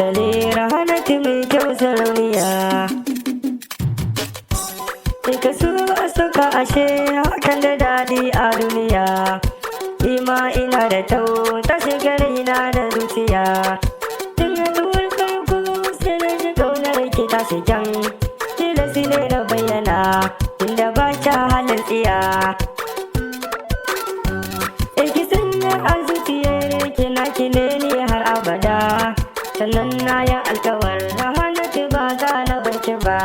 hankali Rahanatu mai kyau sarauniya. Ka so a suka ashe hakan da daɗi a duniya. Ima ina da tau ta shiga raina da zuciya. Tun haɗuwar farko sai na ji ƙaunar ki ta shigan. Tilasi ne na bayyana inda ba ta halin tsiya. Ki sanya a zuciyar ki na ki ne ni har abada. Sannan na yi alkawar Rahanatu ba za na bar ki ba.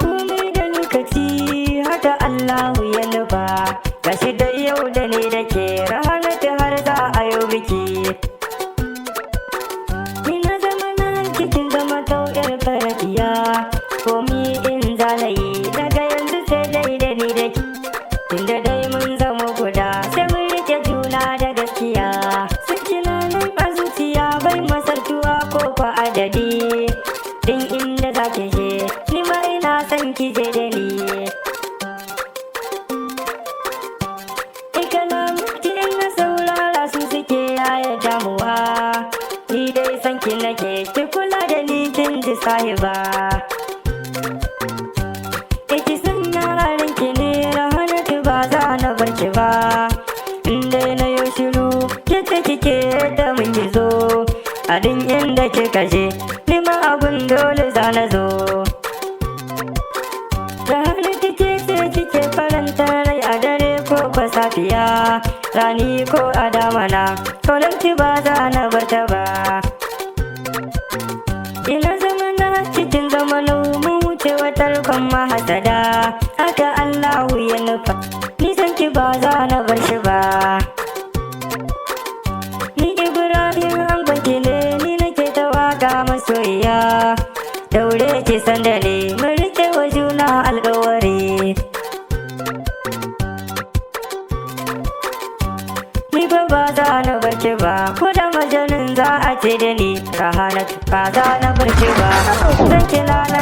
Komai da lokaci haka Allahu ya nufa. Gashi da yau da ni da ke Rahanatu har za a yau biki. Ni na zama na cikin zama tau'yar farafiya. Komi in zanayi daga yanzu sai dai da ni da ke. Tunda dai mun zama guda sai mun rike juna da gaskiya. Sakina nan a zuciya bai masaltuwa ko fa adadi. Din inda za ki je ni ma ina son ki je da ni. Kalamanki in na saurara su suke yaya damuwa. Ni dai son ki nake ki kula da ni kin ji sahiba. Ki sanya ranar ki ne Rahanatu ba za na bar ki ba. Inda na yi shiru yadda kike da mun gizo. A din inda kika je ni ma abun dole za na zo. Rahanatu ke ce kike faranta rai a dare ko kwa safiya. Rani ko a damana kaunar ba za na bar ta ba. Ina zama na cikin zamanin mu wuce watar kwan mahasada. Haka Allahu ya nufa nisan ki ba za na bar shi ba. Ni Ibrahim an gwanki ne ni nake ta waka masoyiya. Daure ki sanda ne mun rike wa juna alƙawari. Ni ba za na bar ki ba ko da majalin za a ce da ni Rahanatu ba za na bar ki ba. Zan kila na